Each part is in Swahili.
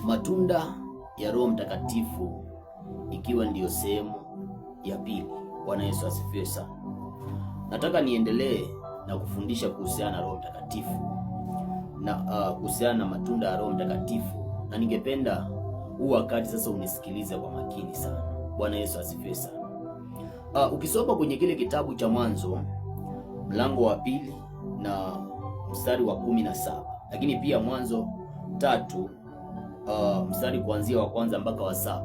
Matunda ya Roho Mtakatifu, ikiwa ndiyo sehemu ya pili. Bwana Yesu asifiwe sana. Nataka niendelee na kufundisha kuhusiana na Roho Mtakatifu na kuhusiana na matunda ya Roho Mtakatifu, na ningependa huu wakati sasa unisikilize kwa makini sana. Bwana Yesu asifiwe sana. Ukisoma kwenye kile kitabu cha Mwanzo mlango wa 2 na mstari wa 17, lakini pia Mwanzo 3 mstari kuanzia wa kwanza mpaka wa 7,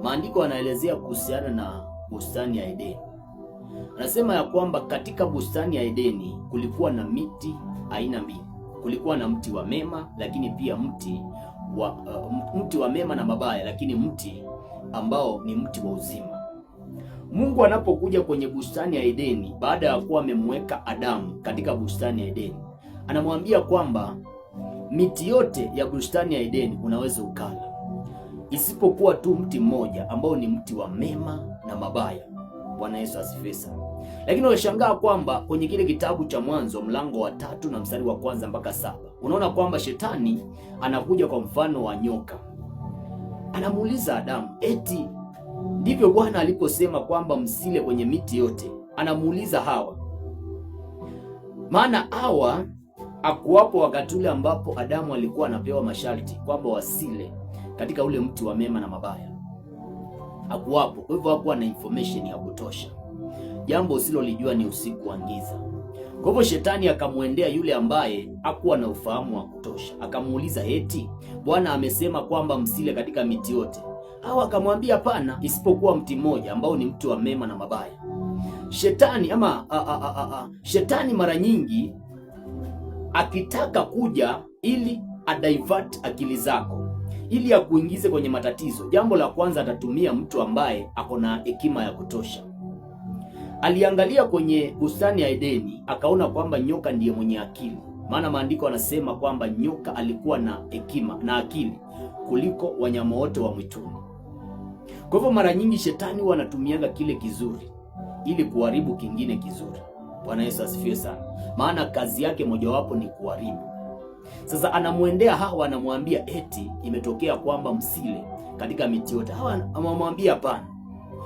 maandiko yanaelezea kuhusiana na bustani ya Edeni. Anasema ya kwamba katika bustani ya Edeni kulikuwa na miti aina mbili. Kulikuwa na mti wa mema, lakini pia mti wa mema na mabaya, lakini mti ambao ni mti wa uzima. Mungu anapokuja kwenye bustani ya Edeni, baada ya kuwa amemweka Adamu katika bustani ya Edeni, anamwambia kwamba miti yote ya bustani ya Edeni unaweza ukala, isipokuwa tu mti mmoja ambao ni mti wa mema na mabaya. Bwana Yesu asifiwe sana. Lakini unashangaa kwamba kwenye kile kitabu cha Mwanzo mlango wa 3 na mstari wa kwanza mpaka 7, unaona kwamba shetani anakuja kwa mfano wa nyoka. Anamuuliza Adamu, eti ndivyo Bwana aliposema kwamba msile kwenye miti yote? Anamuuliza Hawa, maana Hawa hakuwapo wakati ule ambapo Adamu alikuwa anapewa masharti kwamba wasile katika ule mti wa mema na mabaya. Hakuwapo, kwa hivyo hakuwa na information ya kutosha. Jambo usilolijua ni usiku wa giza. Kwa hivyo shetani akamwendea yule ambaye hakuwa na ufahamu wa kutosha, akamuuliza, eti Bwana amesema kwamba msile katika miti yote? Hawa akamwambia hapana, isipokuwa mti mmoja ambao ni mti wa mema na mabaya. Shetani mara nyingi akitaka kuja ili adivert akili zako, ili akuingize kwenye matatizo, jambo la kwanza atatumia mtu ambaye ako na hekima ya kutosha. Aliangalia kwenye bustani ya Edeni akaona kwamba nyoka ndiye mwenye akili, maana maandiko yanasema kwamba nyoka alikuwa na hekima na akili kuliko wanyama wote wa mwituni. Kwa hivyo mara nyingi shetani huwa anatumianga kile kizuri ili kuharibu kingine kizuri. Bwana Yesu asifiwe sana. Maana kazi yake mojawapo ni kuharibu. Sasa anamwendea Hawa, anamwambia eti imetokea kwamba msile katika miti yote. Hawa anamwambia hapana.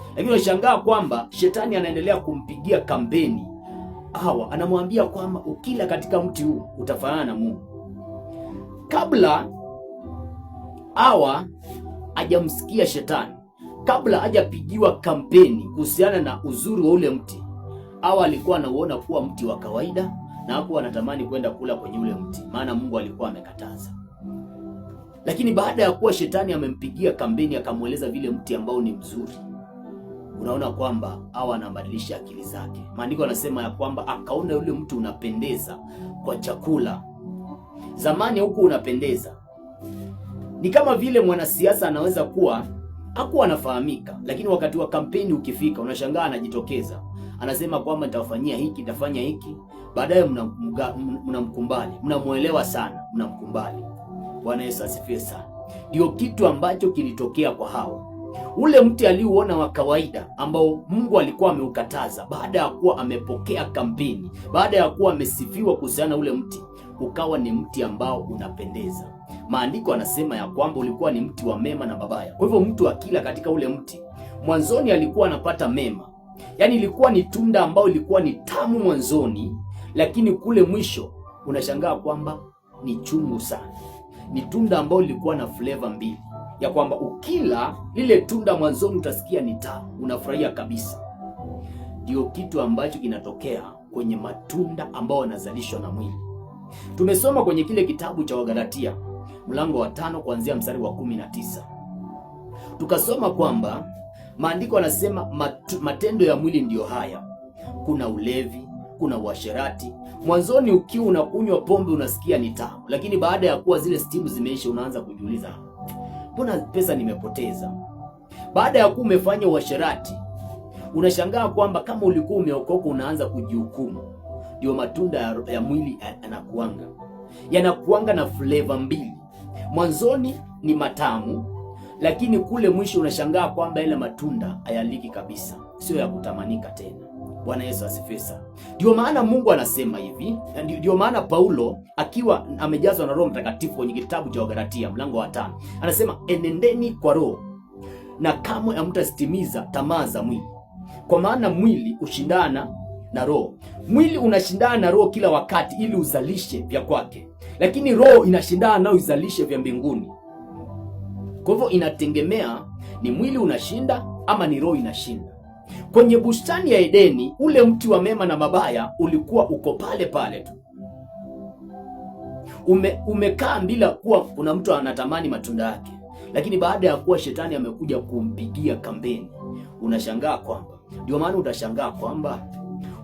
Lakini unashangaa kwamba shetani anaendelea kumpigia kampeni Hawa, anamwambia kwamba ukila katika mti huu utafanana na Mungu. Kabla Hawa hajamsikia shetani, kabla hajapigiwa kampeni kuhusiana na uzuri wa ule mti, Hawa alikuwa anauona kuwa mti wa kawaida na hakuwa anatamani kwenda kula kwenye ule mti, maana Mungu alikuwa amekataza. Lakini baada ya kuwa shetani amempigia kampeni akamweleza vile mti ambao ni mzuri, unaona kwamba Hawa anabadilisha akili zake. Maandiko yanasema ya kwamba akaona yule mti unapendeza kwa chakula. Zamani huku unapendeza, ni kama vile mwanasiasa anaweza kuwa hakuwa anafahamika, lakini wakati wa kampeni ukifika, unashangaa anajitokeza, anasema kwamba nitawafanyia hiki, nitafanya hiki. Baadaye mnamkumbali, mnamuelewa sana, mnamkumbali. Bwana Yesu asifiwe sana. Ndio kitu ambacho kilitokea kwa Hawa. Ule mti aliuona wa kawaida ambao Mungu alikuwa ameukataza, baada ya kuwa amepokea kampeni, baada ya kuwa amesifiwa kuhusiana na ule mti, ukawa ni mti ambao unapendeza. Maandiko anasema ya kwamba ulikuwa ni mti wa mema na mabaya. Kwa hivyo mtu akila katika ule mti, mwanzoni alikuwa anapata mema. Yaani ilikuwa ni tunda ambao ilikuwa ni tamu mwanzoni, lakini kule mwisho unashangaa kwamba ni chungu sana. Ni tunda ambao lilikuwa na flavor mbili, ya kwamba ukila lile tunda mwanzoni utasikia ni tamu, unafurahia kabisa. Ndio kitu ambacho kinatokea kwenye matunda ambao yanazalishwa na mwili. Tumesoma kwenye kile kitabu cha Wagalatia mlango wa 5 kuanzia mstari wa 19. Tukasoma kwamba maandiko yanasema matendo ya mwili ndiyo haya: kuna ulevi, kuna uasherati. Mwanzoni ukiwa unakunywa pombe unasikia ni tamu, lakini baada ya kuwa zile stimu zimeisha unaanza kujiuliza, mbona pesa nimepoteza? Baada ya kuwa umefanya uasherati unashangaa kwamba kama ulikuwa umeokoka unaanza kujihukumu. Ndio matunda ya mwili yanakuanga na flavor mbili. Mwanzoni ni matamu, lakini kule mwisho unashangaa kwamba ile matunda hayaliki kabisa, sio ya kutamanika tena. Bwana Yesu asifiwe sana. Ndio maana Mungu anasema hivi, ndio maana Paulo akiwa amejazwa na Roho Mtakatifu kwenye kitabu cha Wagalatia mlango wa 5 anasema, enendeni kwa Roho na kamwe hamtazitimiza tamaa za mwili, kwa maana mwili ushindana na Roho. Mwili unashindana na Roho kila wakati ili uzalishe vya kwake, lakini Roho inashindana nao izalishe vya mbinguni. Kwa hivyo inategemea ni mwili unashinda ama ni Roho inashinda. Kwenye bustani ya Edeni, ule mti wa mema na mabaya ulikuwa uko pale pale tu, umekaa bila kuwa kuna mtu anatamani matunda yake. Lakini baada ya kuwa shetani amekuja kumpigia kampeni, unashangaa kwamba, ndio maana utashangaa kwamba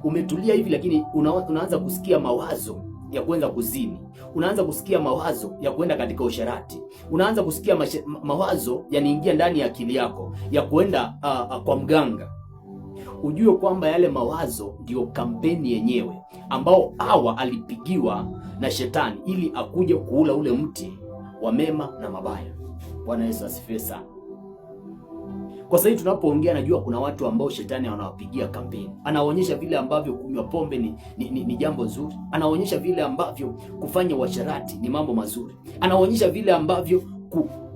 umetulia hivi, lakini unaanza kusikia mawazo ya kwenda kuzini, unaanza kusikia mawazo ya kwenda katika usharati, unaanza kusikia mawazo yanaingia ndani ya akili yako ya kwenda kwa mganga. Ujue kwamba yale mawazo ndio kampeni yenyewe ambao Hawa alipigiwa na shetani ili akuje kuula ule mti wa mema na mabaya. Bwana Yesu asifiwe sana. Kwa sababu tunapoongea, najua kuna watu ambao shetani anawapigia kampeni. Anaonyesha vile ambavyo kunywa pombe ni jambo zuri. Anaonyesha vile ambavyo kufanya uasherati ni mambo mazuri. Anaonyesha vile ambavyo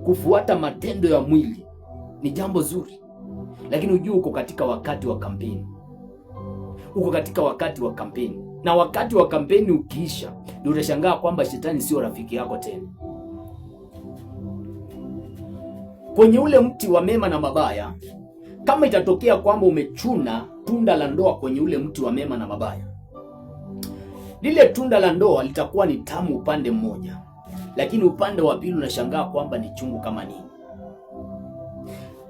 kufuata matendo ya mwili ni jambo zuri. Lakini ujue uko katika wakati wa kampeni. Uko katika wakati wa kampeni. Na wakati wa kampeni ukiisha, ndio utashangaa kwamba shetani sio rafiki yako tena. Kwenye ule mti wa mema na mabaya, kama itatokea kwamba umechuna tunda la ndoa kwenye ule mti wa mema na mabaya, lile tunda la ndoa litakuwa ni tamu upande mmoja, lakini upande wa pili unashangaa kwamba ni chungu kama nini.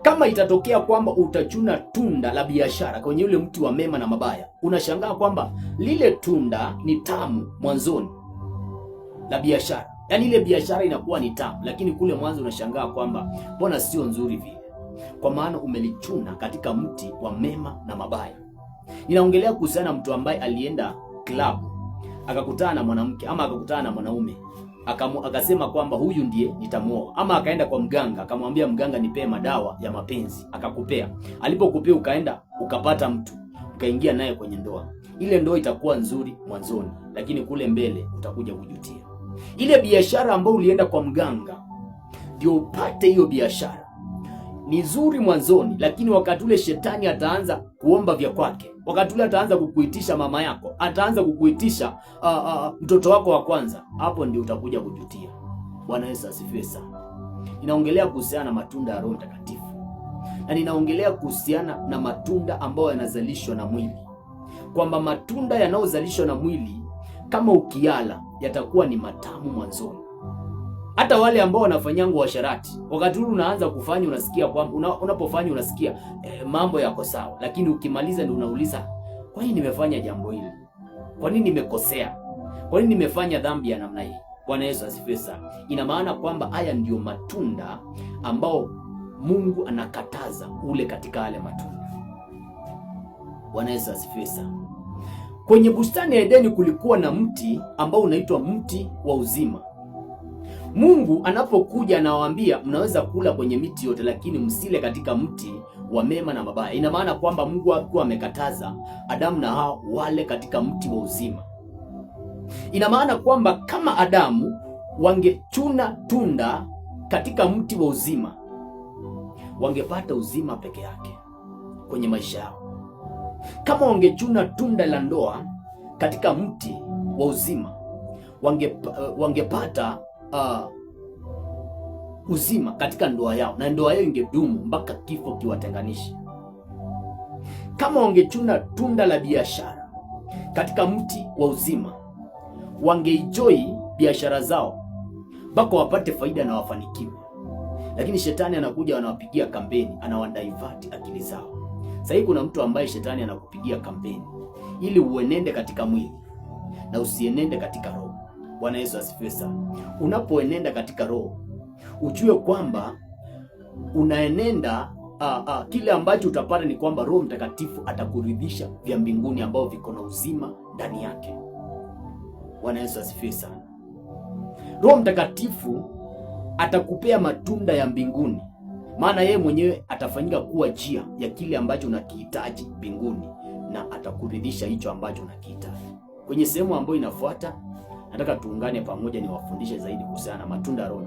Kama itatokea kwamba utachuna tunda la biashara kwenye ule mti wa mema na mabaya, unashangaa kwamba lile tunda ni tamu mwanzoni la biashara. Yaani ile biashara inakuwa ni tamu, lakini kule mwanzo unashangaa kwamba mbona sio nzuri vile, kwa maana umelichuna katika mti wa mema na mabaya. Ninaongelea kuhusiana na mtu ambaye alienda club akakutana na mwanamke ama akakutana na mwanaume akasema kwamba huyu ndiye nitamuoa, ama akaenda kwa mganga akamwambia mganga, nipee madawa ya mapenzi, akakupea. Alipokupea ukaenda ukapata mtu ukaingia naye kwenye ndoa. Ile ndoa itakuwa nzuri mwanzoni, lakini kule mbele utakuja kujutia. Ile biashara ambayo ulienda kwa mganga ndio upate hiyo biashara ni nzuri mwanzoni, lakini wakati ule shetani ataanza kuomba vya kwake, wakati ule ataanza kukuitisha mama yako, ataanza kukuitisha mtoto wako wa kwanza, hapo ndio utakuja kujutia. Bwana Yesu asifiwe sana. Ninaongelea kuhusiana na matunda ya Roho Mtakatifu, na ninaongelea kuhusiana na matunda ambayo yanazalishwa na mwili, kwamba matunda yanayozalishwa na mwili kama ukiala yatakuwa ni matamu mwanzoni. Hata wale ambao wanafanyanga uasherati, wakati ule unaanza kufanya unasikia kwamba unapofanya unasikia mambo yako sawa, lakini ukimaliza ndio unauliza, kwa nini nimefanya jambo hili? Kwa nini nimekosea? Kwa nini nimefanya dhambi ya namna hii? Bwana Yesu asifiwe sana. Ina maana kwamba haya ndio matunda ambao Mungu anakataza ule katika yale matunda. Bwana Yesu asifiwe sana. Kwenye bustani ya Edeni kulikuwa na mti ambao unaitwa mti wa uzima. Mungu anapokuja anawaambia mnaweza kula kwenye miti yote, lakini msile katika mti wa mema na mabaya. Ina maana kwamba Mungu alikuwa amekataza Adamu na Hawa wale katika mti wa uzima. Ina maana kwamba kama Adamu wangechuna tunda katika mti wa uzima, wangepata uzima peke yake kwenye maisha yao. Kama wangechuna tunda la ndoa katika mti wa uzima, wangepata uzima katika ndoa yao, na ndoa yao ingedumu mpaka kifo kiwatenganishe. Kama wangechuna tunda la biashara katika mti wa uzima, wangeenjoy biashara zao mpaka wapate faida na wafanikiwe. Lakini shetani anakuja, anawapigia kampeni, anawadivert akili zao. Sasa kuna mtu ambaye shetani anakupigia kampeni ili uenende katika mwili na usienende katika roho. Bwana Yesu asifiwe sana. Unapoenenda katika roho, ujue kwamba unaenenda kile ambacho utapata ni kwamba Roho Mtakatifu atakuridhisha vya mbinguni ambao viko na uzima ndani yake. Bwana Yesu asifiwe sana. Roho Mtakatifu atakupea matunda ya mbinguni, maana yeye mwenyewe atafanyika kuwa njia ya kile ambacho unakihitaji mbinguni na atakuridhisha hicho ambacho unakihitaji. Kwenye sehemu ambayo inafuata, nataka tuungane pamoja niwafundishe zaidi kuhusiana na matunda ya Roho.